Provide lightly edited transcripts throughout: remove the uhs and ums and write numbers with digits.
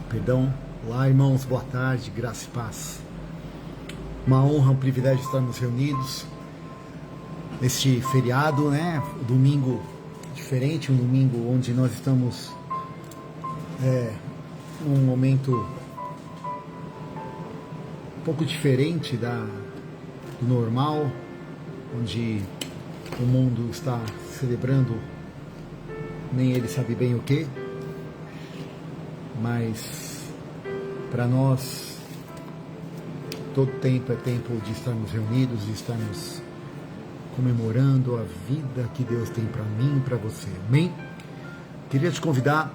Perdão. Olá, irmãos, boa tarde, graça e paz. Uma honra, um privilégio estarmos reunidos neste feriado, né? Domingo diferente, um domingo onde nós estamos num momento um pouco diferente do normal, onde o mundo está celebrando, nem ele sabe bem o que, mas para nós todo tempo é tempo de estarmos reunidos, de estarmos comemorando a vida que Deus tem para mim e para você, amém? Queria te convidar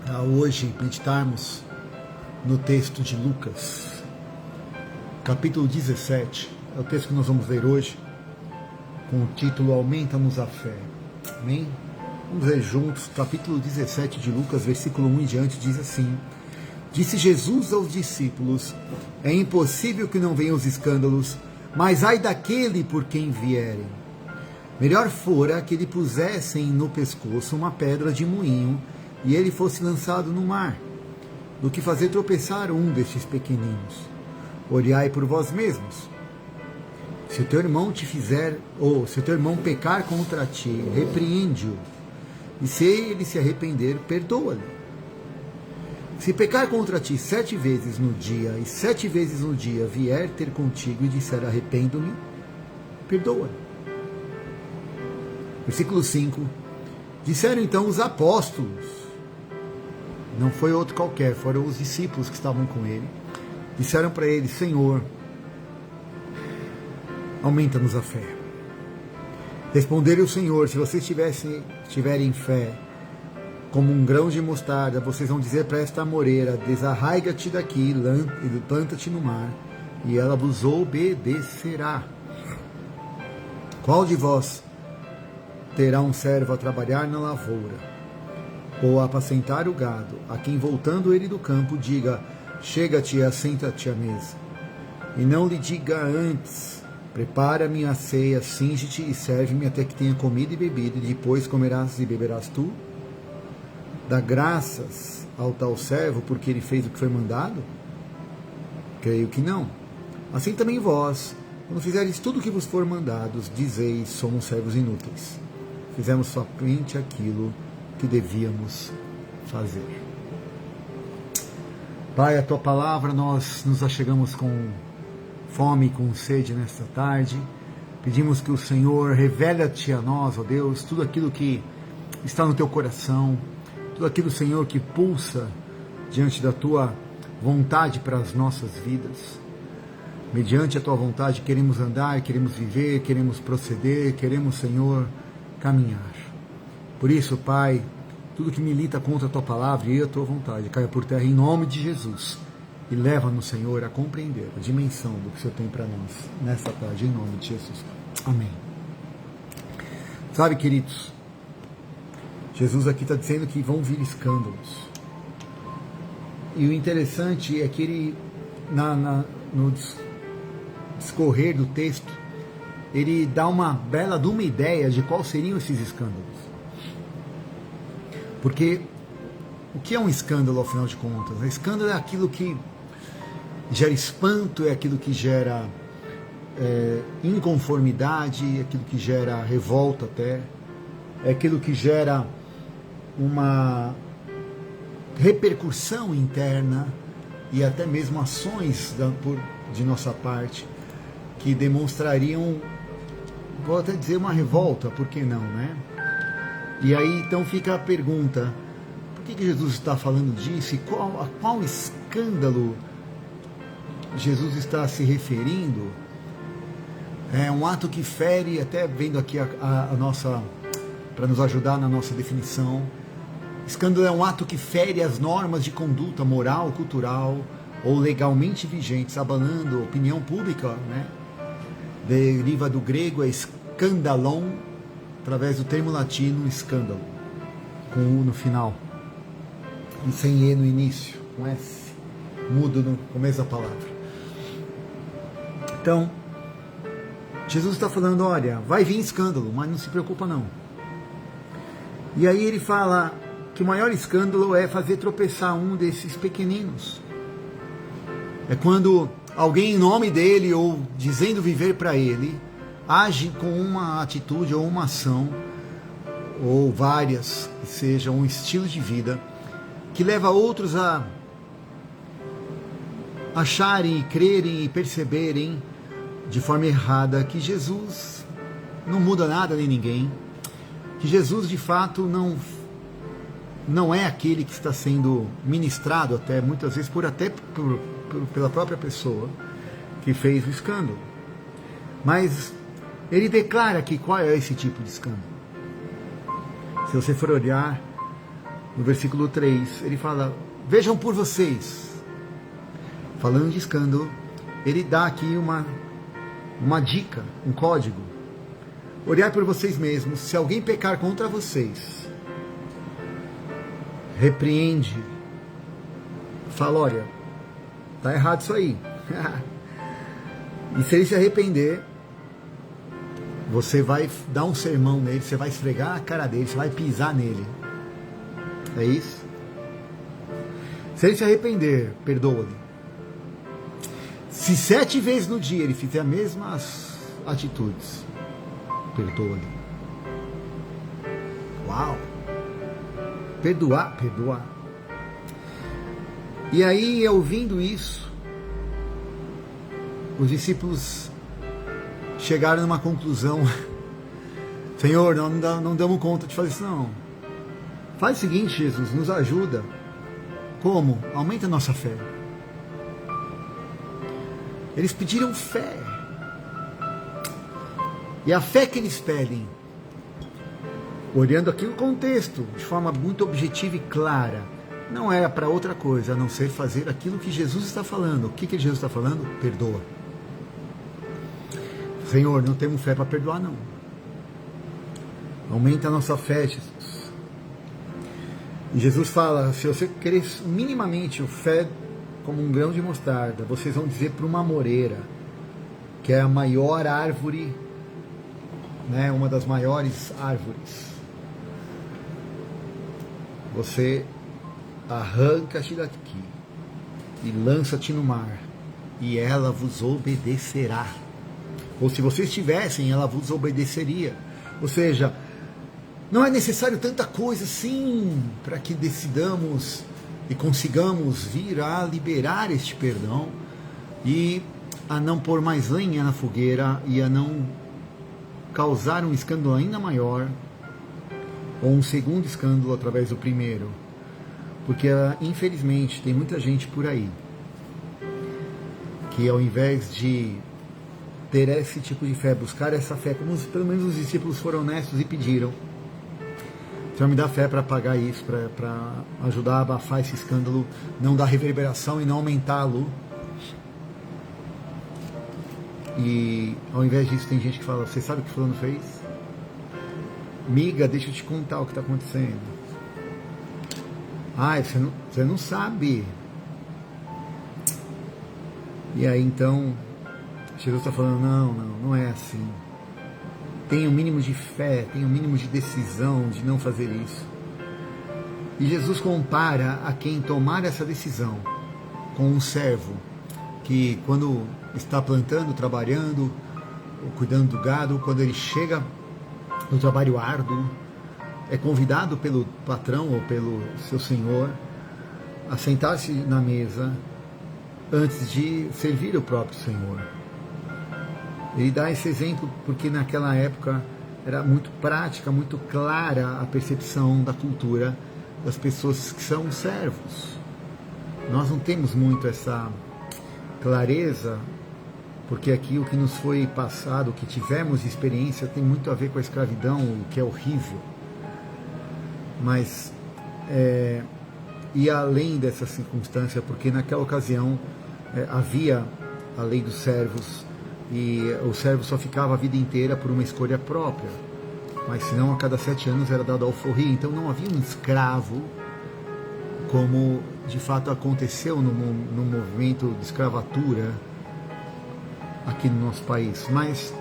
a hoje meditarmos no texto de Lucas, capítulo 17, é o texto que nós vamos ler hoje, com o título Aumenta-nos a fé, amém? Vamos ler juntos, capítulo 17 de Lucas, versículo 1 em diante, diz assim: Disse Jesus aos discípulos: é impossível que não venham os escândalos, mas ai daquele por quem vierem. Melhor fora que lhe pusessem no pescoço uma pedra de moinho e ele fosse lançado no mar, do que fazer tropeçar um destes pequeninos. Olhai por vós mesmos. Se o teu irmão te fizer, ou se o teu irmão pecar contra ti, repreende-o, e se ele se arrepender, perdoa-lhe. Se pecar contra ti 7 vezes no dia, e 7 vezes no dia vier ter contigo e disser arrependo-me, perdoa. Versículo 5. Disseram então os apóstolos, não foi outro qualquer, foram os discípulos que estavam com ele, disseram para ele: Senhor, aumenta-nos a fé. Respondeu-lhe o Senhor: se vocês tiverem fé como um grão de mostarda, vocês vão dizer para esta amoreira: desarraiga-te daqui e planta-te no mar, e ela vos obedecerá. Qual de vós terá um servo a trabalhar na lavoura, ou a apacentar o gado, a quem voltando ele do campo diga: chega-te e assenta-te à mesa? E não lhe diga antes: prepara-me a ceia, cinge-te e serve-me até que tenha comido e bebido, e depois comerás e beberás tu? Dá graças ao tal servo porque ele fez o que foi mandado? Creio que não. Assim também vós, quando fizeres tudo o que vos for mandado, dizeis: somos servos inúteis. Fizemos somente aquilo que devíamos fazer. Pai, a tua palavra, nós nos achegamos com fome e com sede nesta tarde. Pedimos que o Senhor revele-te a nós, ó Deus, tudo aquilo que está no teu coração, tudo aquilo, Senhor, que pulsa diante da tua vontade para as nossas vidas. Mediante a tua vontade queremos andar, queremos viver, queremos proceder, queremos, Senhor, caminhar. Por isso, Pai, tudo que milita contra a tua palavra e a tua vontade caia por terra em nome de Jesus. E leva-nos, Senhor, a compreender a dimensão do que o Senhor tem para nós nessa tarde, em nome de Jesus. Amém. Sabe, queridos, Jesus aqui está dizendo que vão vir escândalos. E o interessante é que ele, no discorrer do texto, ele dá uma bela de uma ideia de quais seriam esses escândalos. Porque o que é um escândalo, ao final de contas? Um escândalo é aquilo que gera espanto, é aquilo que gera inconformidade, é aquilo que gera revolta até, é aquilo que gera uma repercussão interna e até mesmo ações de nossa parte que demonstrariam, vou até dizer, uma revolta, por que não, né? E aí então fica a pergunta: por que Jesus está falando disso e a qual escândalo Jesus está se referindo? É um ato que fere, até vendo aqui a nossa, para nos ajudar na nossa definição, escândalo é um ato que fere as normas de conduta moral, cultural ou legalmente vigentes, abalando a opinião pública, né? Deriva do grego escandalon, através do termo latino escândalo, com U no final, e sem E no início, com S, mudo no começo da palavra. Então, Jesus está falando: olha, vai vir escândalo, mas não se preocupa não. E aí ele fala que o maior escândalo é fazer tropeçar um desses pequeninos. É quando alguém em nome dele ou dizendo viver para ele age com uma atitude ou uma ação ou várias, que seja um estilo de vida que leva outros a acharem, crerem e perceberem de forma errada que Jesus não muda nada nem ninguém, que Jesus de fato não é aquele que está sendo ministrado até muitas vezes pela própria pessoa que fez o escândalo. Mas ele declara aqui qual é esse tipo de escândalo. Se você for olhar no versículo 3, ele fala: vejam por vocês. Falando de escândalo, ele dá aqui uma dica, um código. Olhar por vocês mesmos. Se alguém pecar contra vocês, repreende, fala: olha, tá errado isso aí. E se ele se arrepender, você vai dar um sermão nele, você vai esfregar a cara dele, você vai pisar nele. É isso? Se ele se arrepender, perdoa-lhe. Se 7 vezes no dia ele fizer as mesmas atitudes, perdoa-lhe. Uau! Perdoar. E aí, ouvindo isso, os discípulos chegaram numa conclusão: Senhor, não damos conta de fazer isso não. Faz o seguinte, Jesus, nos ajuda. Como? Aumenta a nossa fé. Eles pediram fé. E a fé que eles pedem, olhando aqui o contexto, de forma muito objetiva e clara, não era para outra coisa, a não ser fazer aquilo que Jesus está falando. O que Jesus está falando? Perdoa. Senhor, não temos fé para perdoar, não. Aumenta a nossa fé, Jesus. E Jesus fala: se você querer minimamente o fé como um grão de mostarda, vocês vão dizer para uma amoreira, que é a maior árvore, né, uma das maiores árvores, você arranca-te daqui e lança-te no mar, e ela vos obedecerá. Ou se vocês tivessem, ela vos obedeceria. Ou seja, não é necessário tanta coisa assim para que decidamos e consigamos vir a liberar este perdão e a não pôr mais lenha na fogueira e a não causar um escândalo ainda maior ou um segundo escândalo através do primeiro. Porque, infelizmente, tem muita gente por aí que, ao invés de ter esse tipo de fé, buscar essa fé, como pelo menos os discípulos foram honestos e pediram: Senhor, me dá fé para apagar isso, para ajudar a abafar esse escândalo, não dar reverberação e não aumentá-lo. E ao invés disso tem gente que fala: você sabe o que fulano fez? Miga, deixa eu te contar o que está acontecendo. Ah, você não sabe. E aí então Jesus está falando: não é assim. Tenha um mínimo de fé, tenha um mínimo de decisão de não fazer isso. E Jesus compara a quem tomar essa decisão com um servo que, quando está plantando, trabalhando, cuidando do gado, quando ele chega no trabalho árduo, é convidado pelo patrão ou pelo seu senhor a sentar-se na mesa antes de servir o próprio Senhor. Ele dá esse exemplo porque naquela época era muito prática, muito clara a percepção da cultura das pessoas que são servos. Nós não temos muito essa clareza, porque aqui o que nos foi passado, o que tivemos de experiência, tem muito a ver com a escravidão, o que é horrível. Mas, e além dessa circunstância, porque naquela ocasião havia a lei dos servos, e o servo só ficava a vida inteira por uma escolha própria, mas senão a cada 7 anos era dado a alforria. Então não havia um escravo, como de fato aconteceu no movimento de escravatura aqui no nosso país. Mas,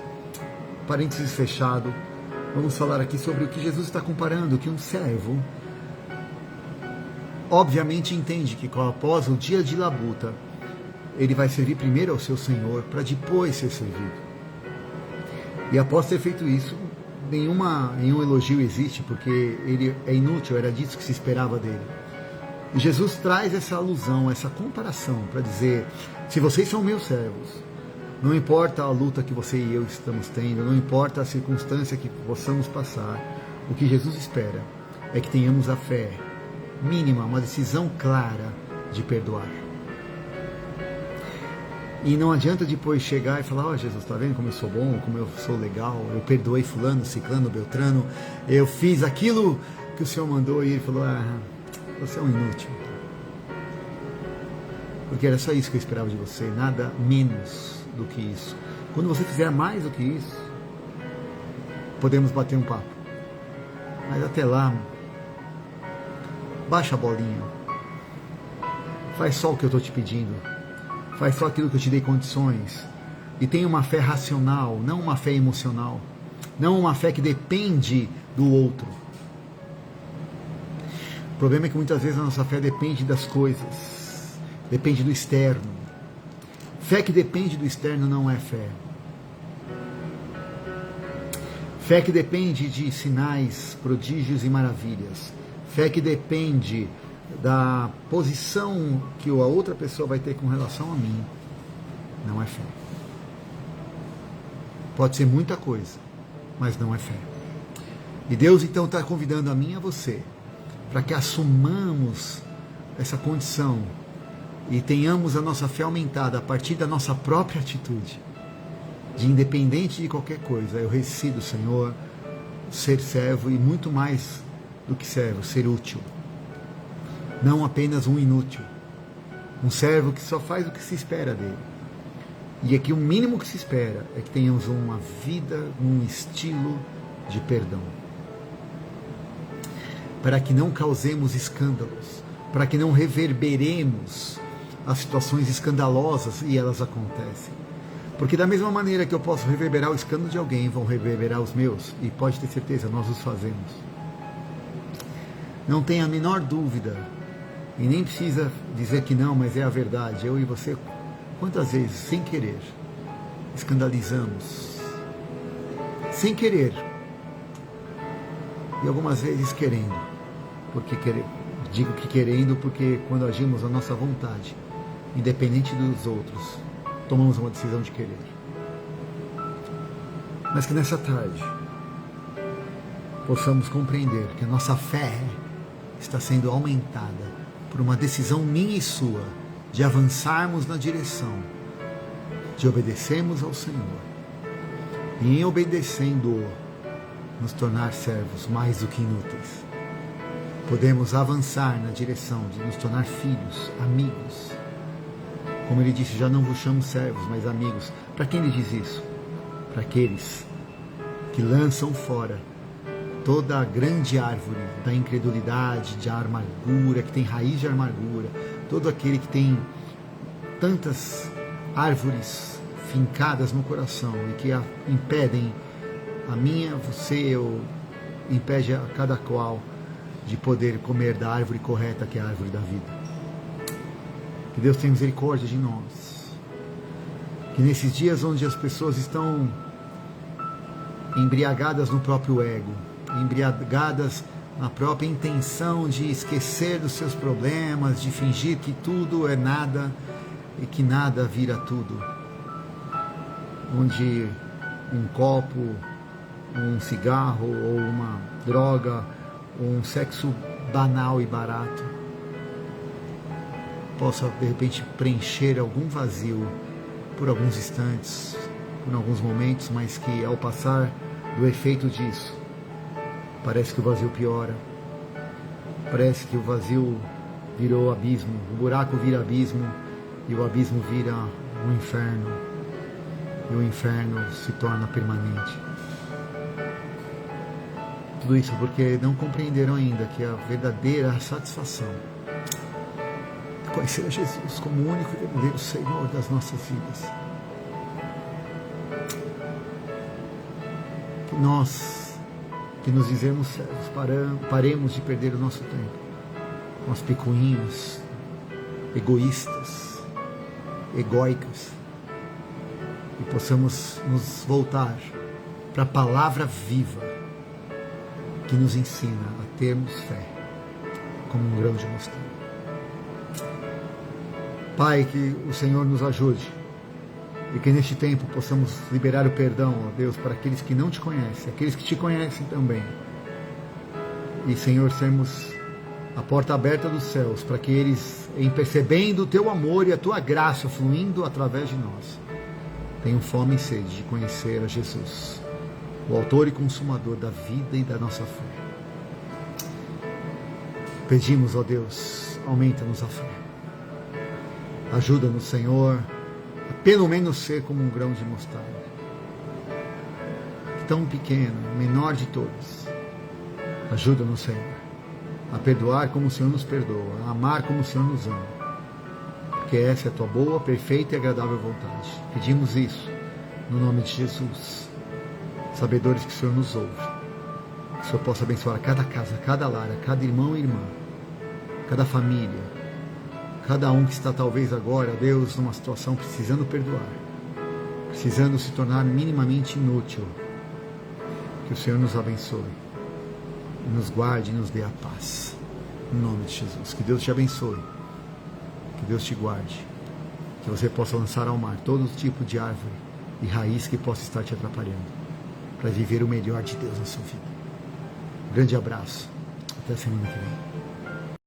parênteses fechado, Vamos falar aqui sobre o que Jesus está comparando, que um servo obviamente entende que após o dia de labuta, ele vai servir primeiro ao seu Senhor para depois ser servido. E após ter feito isso, nenhum elogio existe, porque ele é inútil, era disso que se esperava dele. E Jesus traz essa alusão, essa comparação para dizer, se vocês são meus servos, não importa a luta que você e eu estamos tendo, não importa a circunstância que possamos passar, o que Jesus espera é que tenhamos a fé mínima, uma decisão clara de perdoar. E não adianta depois chegar e falar, Jesus, está vendo como eu sou bom, como eu sou legal, eu perdoei fulano, ciclano, beltrano, eu fiz aquilo que o Senhor mandou, e ele falou, você é um inútil. Porque era só isso que eu esperava de você, nada menos do que isso. Quando você fizer mais do que isso, podemos bater um papo. Mas até lá, baixa a bolinha, faz só o que eu estou te pedindo, faz só aquilo que eu te dei condições, e tenha uma fé racional, não uma fé emocional, não uma fé que depende do outro. O problema é que muitas vezes a nossa fé depende das coisas, depende do externo. Fé que depende do externo não é fé. Fé que depende de sinais, prodígios e maravilhas. Fé que depende da posição que a outra pessoa vai ter com relação a mim, não é fé. Pode ser muita coisa, mas não é fé. E Deus então está convidando a mim e a você para que assumamos essa condição e tenhamos a nossa fé aumentada a partir da nossa própria atitude, de independente de qualquer coisa, eu decido, Senhor, ser servo e muito mais do que servo, ser útil. Não apenas um inútil, um servo que só faz o que se espera dele. E aqui o mínimo que se espera é que tenhamos uma vida, um estilo de perdão. Para que não causemos escândalos, para que não reverberemos as situações escandalosas, e elas acontecem. Porque da mesma maneira que eu posso reverberar o escândalo de alguém, vão reverberar os meus, e pode ter certeza, nós os fazemos. Não tenha a menor dúvida, e nem precisa dizer que não, mas é a verdade. Eu e você, quantas vezes, sem querer, escandalizamos, sem querer, e algumas vezes querendo, digo que querendo porque quando agimos a nossa vontade, independente dos outros, tomamos uma decisão de querer. Mas que nessa tarde possamos compreender que a nossa fé está sendo aumentada por uma decisão minha e sua de avançarmos na direção de obedecermos ao Senhor, e em obedecendo nos tornar servos mais do que inúteis. Podemos avançar na direção de nos tornar filhos, amigos. Como ele disse, já não vos chamo servos, mas amigos. Para quem ele diz isso? Para aqueles que lançam fora toda a grande árvore da incredulidade, de amargura, que tem raiz de amargura, todo aquele que tem tantas árvores fincadas no coração e que impedem a minha, você, impede a cada qual de poder comer da árvore correta, que é a árvore da vida. Que Deus tenha misericórdia de nós. Que nesses dias onde as pessoas estão embriagadas no próprio ego, embriagadas na própria intenção de esquecer dos seus problemas, de fingir que tudo é nada e que nada vira tudo, onde um copo, um cigarro ou uma droga ou um sexo banal e barato possa de repente preencher algum vazio por alguns instantes, por alguns momentos, mas que ao passar do efeito disso, parece que o vazio piora, parece que o vazio virou abismo, o buraco vira abismo e o abismo vira um inferno, e o inferno se torna permanente. Tudo isso porque não compreenderam ainda que a verdadeira satisfação é conhecer a Jesus como o único e verdadeiro Senhor das nossas vidas. Que nós que nos dizemos servos, paremos de perder o nosso tempo com as picuinhas egoístas, egóicas, e possamos nos voltar para a palavra viva que nos ensina a termos fé como um grão de mostarda. Pai, que o Senhor nos ajude e que neste tempo possamos liberar o perdão, ó Deus, para aqueles que não te conhecem, aqueles que te conhecem também. E, Senhor, sermos a porta aberta dos céus para que eles, em percebendo o teu amor e a tua graça fluindo através de nós, tenham fome e sede de conhecer a Jesus, o autor e consumador da vida e da nossa fé. Pedimos, ó Deus, aumenta-nos a fé. Ajuda-nos, Senhor, a pelo menos ser como um grão de mostarda, tão pequeno, menor de todos. Ajuda-nos, Senhor, a perdoar como o Senhor nos perdoa, a amar como o Senhor nos ama, porque essa é a tua boa, perfeita e agradável vontade. Pedimos isso no nome de Jesus, sabedores que o Senhor nos ouve, que o Senhor possa abençoar cada casa, cada lar, cada irmão e irmã, cada família, cada um que está talvez agora, Deus, numa situação precisando perdoar, precisando se tornar minimamente inútil. Que o Senhor nos abençoe, nos guarde e nos dê a paz. Em nome de Jesus. Que Deus te abençoe, que Deus te guarde, que você possa lançar ao mar todo tipo de árvore e raiz que possa estar te atrapalhando, para viver o melhor de Deus na sua vida. Um grande abraço. Até a semana que vem.